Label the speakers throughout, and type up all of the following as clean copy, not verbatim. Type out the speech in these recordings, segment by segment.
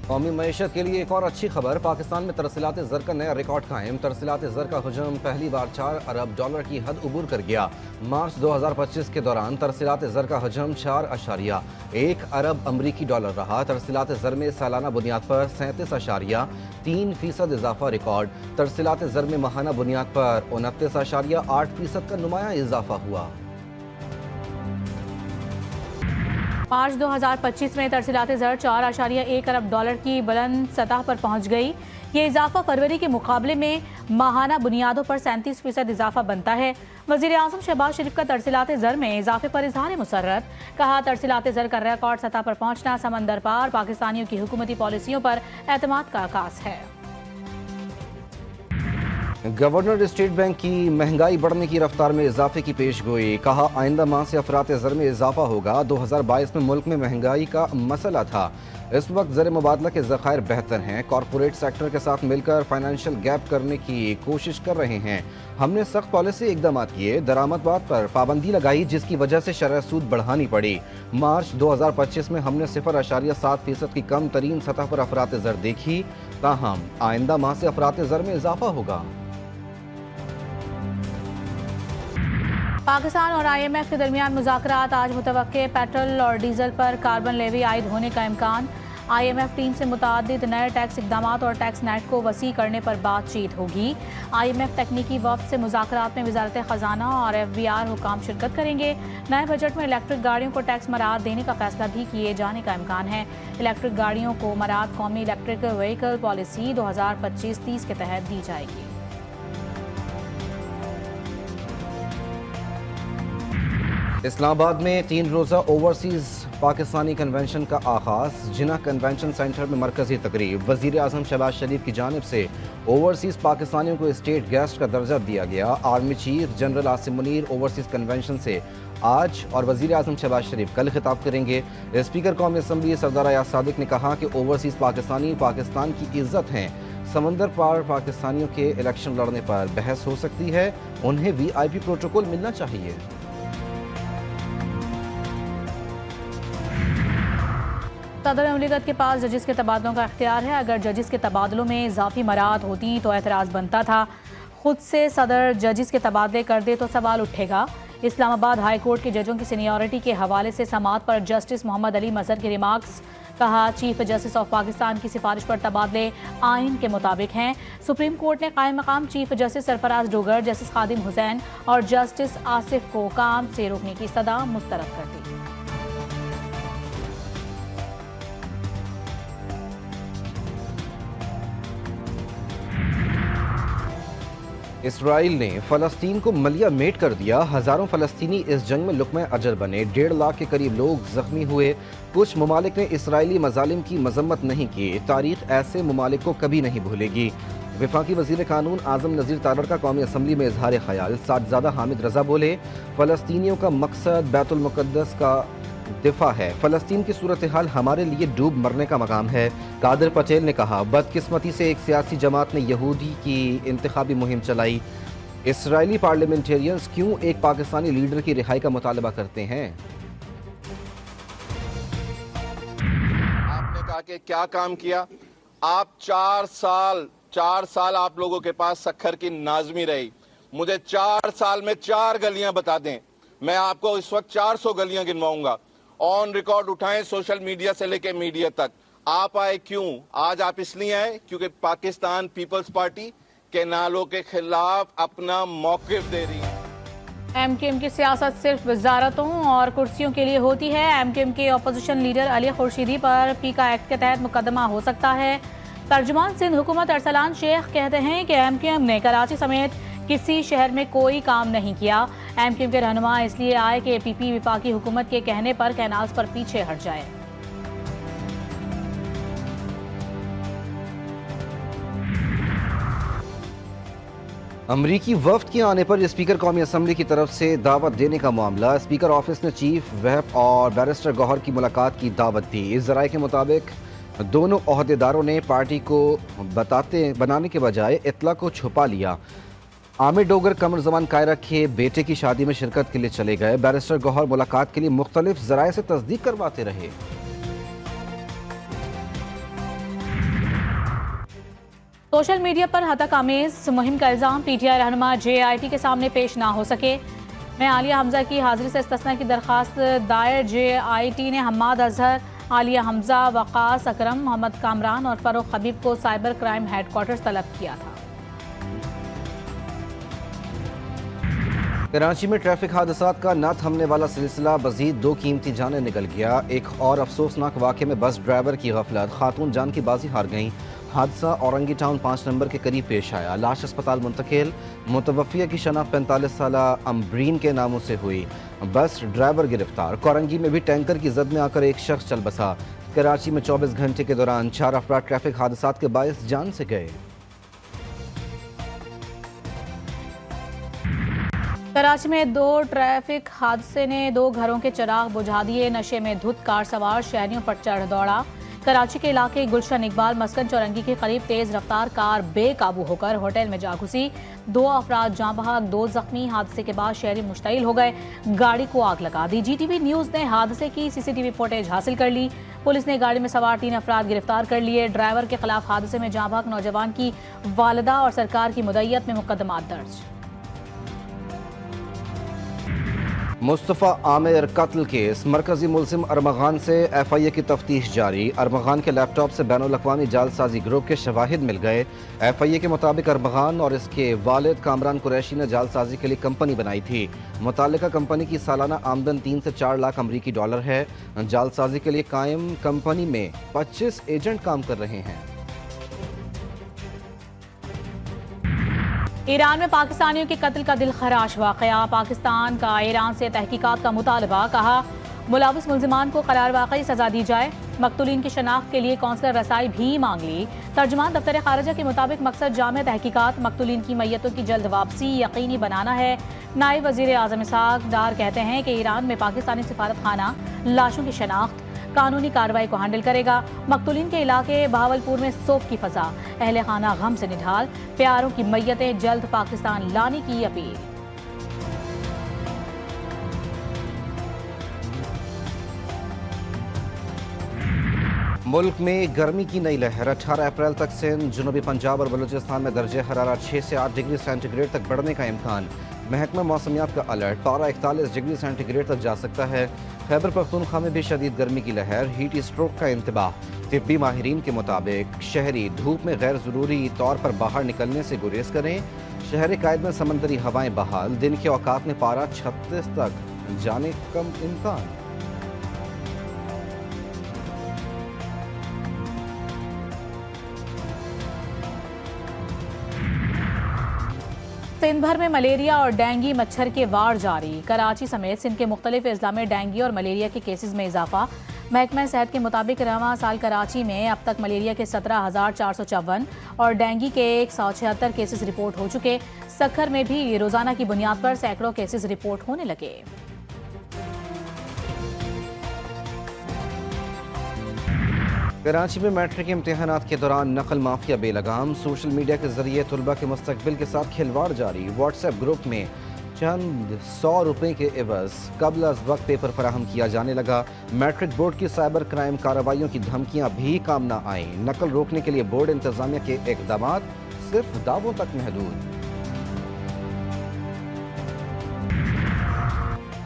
Speaker 1: कौमी मईशत के लिए एक और अच्छी खबर। पाकिस्तान में तरसीलात ज़र का नया रिकॉर्ड कायम। तरसीलात ज़र का हजम पहली बार 4 अरब डॉलर की हद उबूर कर गया। मार्च 2025 के दौरान तरसीलात ज़र का हजम 4.1 अरब अमरीकी डॉलर रहा। तरसीलात ज़र में सालाना बुनियाद पर 37.3% इजाफा रिकॉर्ड। तरसीलात ज़र में माहाना बुनियाद पर 29.8% का नुमाया इजाफा हुआ।
Speaker 2: मार्च 2025 में तरसीलात ज़र 4.1 अरब डॉलर की बुलंद सतह पर पहुंच गई। ये इजाफा फरवरी के मुकाबले में माहाना बुनियादों पर 37% इजाफा बनता है। वज़ीर आज़म शहबाज शरीफ का तरसीलात ज़र में इजाफे पर इजहार मुसर्रत। कहा, तरसीलात ज़र का रिकॉर्ड सतह पर पहुंचना समंदर पार पाकिस्तानियों की हुकूमती पॉलिसियों पर एतमाद का आगाज है।
Speaker 1: गवर्नर स्टेट बैंक की महंगाई बढ़ने की रफ्तार में इजाफे की पेशगोई। कहा, आइंदा माह से अफरात ज़र में इजाफा होगा। 2022 में मुल्क में महंगाई का मसला था। इस वक्त ज़र मुबादला के ज़खायर बेहतर हैं। कॉरपोरेट सेक्टर के साथ मिलकर फाइनेंशियल गैप करने की कोशिश कर रहे हैं। हमने सख्त पॉलिसी इकदाम किए। दरामदबात पर पाबंदी लगाई, जिसकी वजह से शरह सूद बढ़ानी पड़ी। मार्च 2025 में हमने 0.7% की कम तरीन सतह पर अफरात ज़र देखी। ताहम आइंदा माह से अफरात ज़र में इजाफा होगा।
Speaker 2: पाकिस्तान और IMF के दरमियान मुज़ाकरात आज मुतवक्के। पेट्रोल और डीजल पर कार्बन लेवी आयद होने का इम्कान। IMF टीम से मुतादिद नए टैक्स इकदाम और टैक्स नेट को वसी करने पर बातचीत होगी। IMF तकनीकी वफ्द से मुज़ाकरात में वज़ारत ख़जाना और FBR हुकाम शिरकत करेंगे। नए बजट में इलेक्ट्रिक गाड़ियों को टैक्स मराहत देने का फैसला भी किए जाने का इम्कान है। इलेक्ट्रिक गाड़ियों को मराहत कौमी इलेक्ट्रिक व्हीकल पॉलिसी 2025-30 के तहत दी जाएगी।
Speaker 1: इस्लामाबाद में 3 रोज़ा ओवरसीज़ पाकिस्तानी कन्वेंशन का आगाज़। जिना कन्वेंशन सेंटर में मरकजी तकरीब। वज़ीर आज़म शहबाज शरीफ की जानिब से ओवरसीज़ पाकिस्तानियों को स्टेट गेस्ट का दर्जा दिया गया। Army chief general Asim Munir overseas convention से आज और वज़ीर आज़म शहबाज शरीफ कल खिताब करेंगे। स्पीकर कौमी असम्बली सरदार अयाज सादिक ने कहा कि ओवरसीज़ पाकिस्तानी पाकिस्तान की इज्जत हैं। समंदर पार पाकिस्तानियों के इलेक्शन लड़ने पर बहस हो सकती है। उन्हें VIP प्रोटोकॉल मिलना चाहिए।
Speaker 2: सदर मुमलिकत के पास जजिस के तबादलों का इख्तियार है। अगर जजिस के तबादलों में इजाफी मराहत होती तो एतराज़ बनता था। खुद से सदर जजिस के तबादले कर दे तो सवाल उठेगा। इस्लामाबाद हाई कोर्ट के जजों की सीनियरिटी के हवाले से समाअत पर जस्टिस मोहम्मद अली मजहर के रिमार्क्स। कहा, चीफ जस्टिस ऑफ पाकिस्तान की सिफारिश पर तबादले आइन के मुताबिक हैं। सुप्रीम कोर्ट ने कायम मकाम chief justice Sarfaraz Dogar, justice Khadim Hussain और जस्टिस आसिफ को काम से रोकने की सदा मुस्तरद कर दी।
Speaker 1: इसराइल ने फ़लस्तीन को मलिया मेट कर दिया। हज़ारों फ़लस्तीनी इस जंग में लुक़्मा अजर बने। 1.5 लाख के करीब लोग ज़ख्मी हुए। कुछ ममालिक ने इसराइली मज़ालिम की मजम्मत नहीं की। तारीख़ ऐसे ममालिक को कभी नहीं भूलेगी। वफाकी वज़ीर कानून आज़म नज़ीर तारड़ का कौमी असम्बली में इजहार ख्याल। साहिबजादा हामिद रज़ा बोले, फ़लस्तीनियों का मकसद बैतुल मुक़द्दस का दिफा है। फ़लस्तीन की सूरत हाल हमारे लिए डूब मरने का मकाम है। कादिर पटेल ने कहा, बदकिस्मती से एक सियासी जमात ने यहूदी की इंतखाबी मुहिम चलाई। इसराइली पार्लियामेंटेरियंस क्यों एक पाकिस्तानी लीडर की रिहाई का मुतालबा करते हैं?
Speaker 3: आपने कहा कि क्या काम किया? आप 4 साल आप लोगों के पास सखर की नाजमी रही। मुझे 4 साल में 4 गलियां बता दें। मैं आपको इस वक्त 400 गलियां गिनवाऊंगा। ऑन रिकॉर्ड उठाएं, सोशल मीडिया से लेके मीडिया तक। आप आए क्यों? आज आप इसलिए आए क्योंकि पाकिस्तान पीपल्स पार्टी के नालों के खिलाफ अपना मौक़िफ़ दे रही है।
Speaker 2: MKM की सियासत सिर्फ वजारतों और कुर्सियों के लिए होती है। MKM के अपोजिशन लीडर अली खुर्शीदी पर पीका एक्ट के तहत मुकदमा हो सकता है। तर्जुमान सिंध हुकूमत अरसलान शेख कहते हैं कि MKM ने कराची समेत किसी शहर में कोई काम नहीं किया। MKM के रहनुमा इसलिए आए कि PP विफाकी हुकूमत के कहने पर कैनाल्स पर पीछे हट जाए।
Speaker 1: अमरीकी वफ्द के आने पर स्पीकर कौमी असम्बली की तरफ से दावत देने का मामला। स्पीकर ऑफिस ने चीफ व्हिप और बैरिस्टर गौहर की मुलाकात की दावत दी। इस ज़राए के मुताबिक दोनों ओहदेदारों ने पार्टी को बनाने के बजाय इत्तला को छुपा लिया। आमिर डोगर कमर जमान कायरा के बेटे की शादी में शिरकत के लिए चले गए। बैरिस्टर गौहर मुलाकात के लिए मुख्तलिफ ज़राए से तस्दीक करवाते रहे।
Speaker 2: सोशल मीडिया पर हतक आमेज मुहिम का इल्जाम, पीटीआई रहनुमा JIT के सामने पेश ना हो सके। मैं आलिया हमजा की हाजिरी से इस्तिस्ना की दरखास्त दायर। JIT ने हम्माद अजहर, आलिया हमजा, वकास अकरम, मोहम्मद कामरान और फरूख हबीब को साइबर क्राइम हेडक्वार्टर्स तलब किया था।
Speaker 1: कराची में ट्रैफिक हादसात का न थमने वाला सिलसिला, मजीद 2 कीमती जानें निकल गया। एक और अफसोसनाक वाक़े में बस ड्राइवर की गफलत, खातून जान की बाजी हार गईं। हादसा औरंगी टाउन 5 नंबर के करीब पेश आया। लाश अस्पताल मुंतकिल। मुतवफ़िया की शनाख्त 45 साला अम्ब्रीन के नामों से हुई। बस ड्राइवर गिरफ्तार। कोरंगी में भी टैंकर की जद में आकर एक शख्स चल बसा। कराची में 24 घंटे के दौरान 4 अफराद ट्रैफिक हादसात के बायस जान से गए।
Speaker 2: कराची में 2 ट्रैफिक हादसे ने 2 घरों के चिराग बुझा दिए। नशे में धुत कार सवार शहरियों पर चढ़ दौड़ा। कराची के इलाके गुलशन इकबाल मस्कन चौरंगी के करीब तेज रफ्तार कार बेकाबू होकर होटल में जा घुसी। 2 अफराद जाँ बहक, 2 जख्मी। हादसे के बाद शहरी मुश्तइल हो गए, गाड़ी को आग लगा दी। GTV न्यूज़ ने हादसे की CCTV फुटेज हासिल कर ली। पुलिस ने गाड़ी में सवार 3 अफराद गिरफ्तार कर लिए। ड्राइवर के खिलाफ हादसे में जाँ बहक नौजवान की वालिदा और सरकार की मुद्दत में मुकदमा दर्ज।
Speaker 1: मुस्तफ़ा आमिर कत्ल केस, मरकजी मुलजिम अरमगान से FIA की तफ्तीश जारी। अरमगान के लैपटॉप से बैनुल-अक़वामी जालसाजी ग्रुप के शवाहिद मिल गए। FIA के मुताबिक अरमगान और इसके वालिद कामरान कुरैशी ने जालसाजी के लिए कंपनी बनाई थी। मुतालिका कंपनी की सालाना आमदन 3 से 4 लाख अमरीकी डॉलर है। जालसाजी के लिए कायम कंपनी में 25 एजेंट काम कर रहे हैं।
Speaker 2: ईरान में पाकिस्तानियों के कत्ल का दिल खराश वाकया, पाकिस्तान का ईरान से तहकीकात का मुतालबा। कहा मुलविस मुल्जिमान को करार वाकई सजा दी जाए। मकतूलीन की शनाख्त के लिए कौंसलर रसाई भी मांग ली। तर्जुमान दफ्तर खारजा के मुताबिक मकसद जामे तहकीकात, मकतूलीन की मैयतों की जल्द वापसी यकीनी बनाना है। नायब वजीर आजम इसहाक डार कहते हैं कि ईरान में पाकिस्तानी सिफारत खाना लाशों की शनाख्त, कानूनी कार्रवाई को हैंडल करेगा। मकतूलीन के इलाके बहावलपुर में सोग की फजा, अहले खाना गम से निढाल। प्यारों की मैयतें जल्द पाकिस्तान लाने की अपील।
Speaker 1: मुल्क में गर्मी की नई लहर, 18 अप्रैल तक सिंध, जनूबी पंजाब और बलूचिस्तान में दर्जे हरारत 6 से 8 डिग्री सेंटीग्रेड तक बढ़ने का इम्कान। महकमा मौसमियात का अलर्ट, पारा 41 डिग्री सेंटीग्रेड तक जा सकता है। खैबर पख्तूनख्वा में भी शदीद गर्मी की लहर, हीट स्ट्रोक का इंतबाह। तिब्बी माहिरीन के मुताबिक शहरी धूप में गैर ज़रूरी तौर पर बाहर निकलने से गुरेज करें। शहर कायद में समंदरी हवाएं बहाल, दिन के औकात में पारा 36 तक जाने का इम्कान।
Speaker 2: सिंध भर में मलेरिया और डेंगू मच्छर के वार जारी। कराची समेत सिंध के मुख्तलिफ अजला में डेंगू और मलेरिया के केसेस में इजाफा। महकमा सेहत के मुताबिक रवां साल कराची में अब तक मलेरिया के 17,454 और डेंगू के 176 केसेस रिपोर्ट हो चुके। सक्खर में भी रोजाना की बुनियाद पर सैकड़ों केसेस रिपोर्ट होने लगे।
Speaker 1: कराची में मैट्रिक इम्तिहानात के दौरान नकल माफिया बेलगाम, सोशल मीडिया के जरिए तुलबा के मुस्तकबिल के साथ खिलवाड़ जारी। व्हाट्सएप ग्रुप में चंद 100 रुपए के एवज कबल अज वक्त पेपर फराहम किया जाने लगा। मैट्रिक बोर्ड की साइबर क्राइम कार्रवाइयों की धमकियां भी काम न आईं। नकल रोकने के लिए बोर्ड इंतजामिया के इकदाम सिर्फ दावों तक महदूद।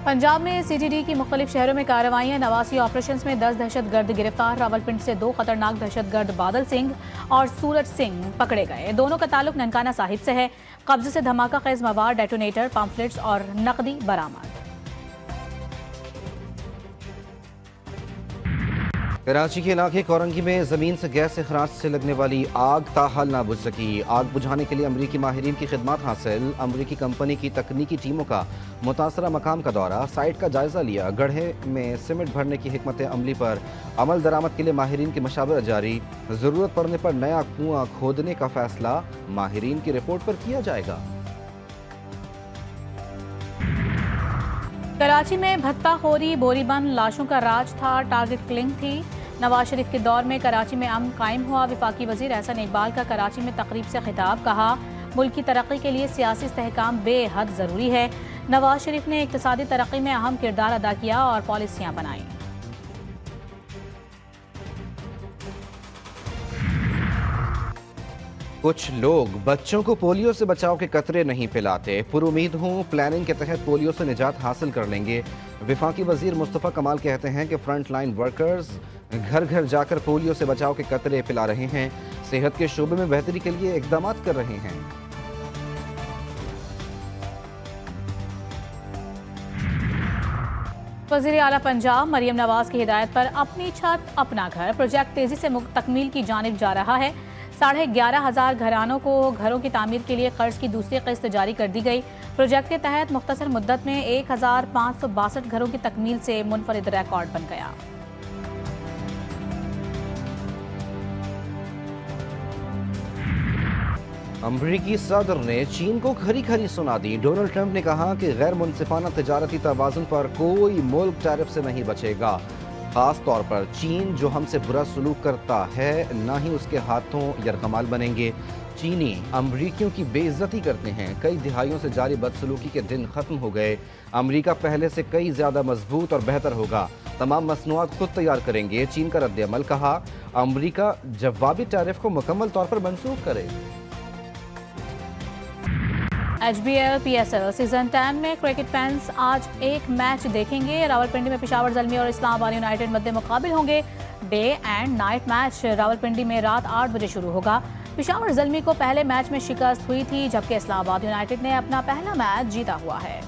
Speaker 2: पंजाब में CTD की मुख्तलिफ शहरों में कार्रवाइयाँ। नवासी ऑपरेशन में 10 दहशतगर्द गिरफ्तार। रावलपिंडी से 2 खतरनाक दहशतगर्द बादल सिंह और सूरज सिंह पकड़े गए। दोनों का ताल्लुक ननकाना साहिब से है। कब्जे से धमाका खेज मवाद, डेटोनेटर, पम्फलेट्स और नकदी बरामद।
Speaker 1: कराची के इलाके कोरंगी में जमीन से गैस अखराज से लगने वाली आग ताहाल ना बुझ सकी। आग बुझाने के लिए अमरीकी माहिरीन की खिदमत हासिल। अमरीकी कंपनी की तकनीकी टीमों का मुतासरा मकाम का दौरा, साइट का जायजा लिया। गड्ढे में सीमेंट भरने की हिकमत अमली पर अमल दरामद के लिए माहिरीन की मशावरत जारी। जरूरत पड़ने पर नया कुआं खोदने का फैसला माहिरीन की रिपोर्ट पर किया जाएगा।
Speaker 2: कराची में भत्ताखोरी, बोरीबंद, लाशों का राज था, टारगेट किलिंग थी। नवाज शरीफ के दौर में कराची में अमन कायम हुआ। वफाकी वजीर एहसन इकबाल का कराची में तकरीब से खिताब, कहा मुल्क की तरक्की के लिए सियासी इस्तेहकाम बेहद ज़रूरी है। नवाज शरीफ ने इक्तिसादी तरक्की में अहम किरदार अदा किया और पॉलिसियाँ बनाई।
Speaker 1: कुछ लोग बच्चों को पोलियो से बचाव के कतरे नहीं पिलाते। पुरुमीद हूँ प्लानिंग के तहत पोलियो से निजात हासिल कर लेंगे। विफाकी वजीर मुस्तफ़ा कमाल कहते हैं कि फ्रंट लाइन वर्कर्स घर घर जाकर पोलियो से बचाव के कतरे पिला रहे हैं। सेहत के शोबे में बेहतरी के लिए इकदाम कर रहे हैं।
Speaker 2: वज़ीर आला पंजाब मरियम नवाज की हिदायत पर अपनी छत अपना घर प्रोजेक्ट तेजी से तकमील की जानिब जा रहा है। 11,500 घरानों को घरों की तामीर के लिए कर्ज की दूसरी किस्त जारी कर दी गई। प्रोजेक्ट के तहत मुख्तसर मुद्दत में 1,562 घरों की तकमील से मुनफरिद रिकॉर्ड बन गया।
Speaker 1: अमरीकी सदर ने चीन को खरी खरी सुना दी। डोनाल्ड ट्रंप ने कहा कि गैर मुनसिफाना तजारती तवाज़ुन पर कोई मुल्क टैरिफ से नहीं बचेगा। खास तौर पर चीन जो हमसे बुरा सलूक करता है, ना ही उसके हाथों यरगमाल बनेंगे। चीनी अमरीकियों की बेइज्जती करते हैं। कई दिहाइयों से जारी बदसलूकी के दिन खत्म हो गए। अमरीका पहले से कई ज्यादा मजबूत और बेहतर होगा। तमाम मसनूआत खुद तैयार करेंगे। चीन का रद्द-ए-अमल। कहा अमरीका जवाबी टैरिफ को मुकम्मल तौर पर मंसूख करे।
Speaker 2: HBL PSL सीजन 10 में क्रिकेट फैंस आज एक मैच देखेंगे। रावलपिंडी में पेशावर ज़ल्मी और इस्लामाबाद यूनाइटेड मध्य मुकाबिल होंगे। Day and night match Rawalpindi में रात 8 बजे शुरू होगा। पेशावर ज़ल्मी को पहले मैच में शिकस्त हुई थी, जबकि इस्लामाबाद यूनाइटेड ने अपना पहला मैच जीता हुआ है।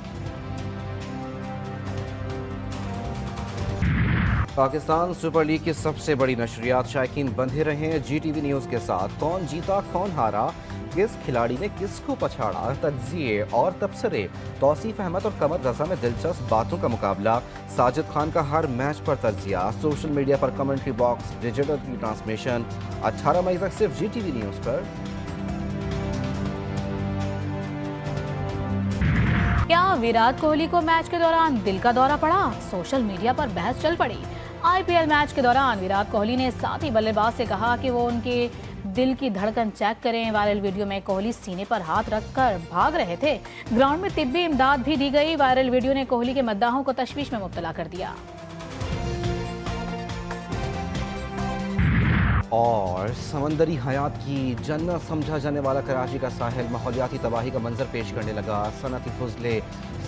Speaker 1: पाकिस्तान सुपर लीग की सबसे बड़ी नशरियात शायकीन बंधे रहे GTV न्यूज़ के साथ। कौन जीता कौन हारा, किस खिलाड़ी ने किसको पछाड़ा, तज्जिए और तबसरे, तौसीफ अहमद और कमर रजा में दिलचस्प बातों का मुकाबला। साजिद खान का हर मैच पर तज्जिया, सोशल मीडिया पर कमेंट्री बॉक्स, डिजिटल की ट्रांसमिशन 18 मई तक सिर्फ GTV न्यूज़ पर।
Speaker 2: क्या विराट कोहली को मैच के दौरान दिल का दौरा पड़ा? सोशल मीडिया पर बहस चल पड़ी। IPL मैच के दौरान विराट कोहली ने साथी बल्लेबाज से कहा कि वो उनके दिल की धड़कन चेक करें। वायरल वीडियो में कोहली सीने पर हाथ रखकर भाग रहे थे। ग्राउंड में तिब्बी इमदाद भी दी गई। वायरल वीडियो ने कोहली के मद्दाहों को तशवीश में मुब्तला कर दिया।
Speaker 1: और समंदरी हयात की जन्नत समझा जाने वाला कराची का साहिल माहौलियाती तबाही का मंजर पेश करने लगा। सनती फजले,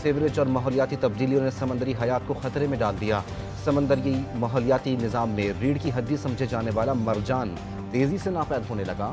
Speaker 1: सीवरेज और माहौलियाती तब्दीलियों ने समंदरी हयात को खतरे में डाल दिया। समंदरी माहौलियाती निज़ाम में रीढ़ की हड्डी समझे जाने वाला मरजान तेजी से नापैद होने लगा।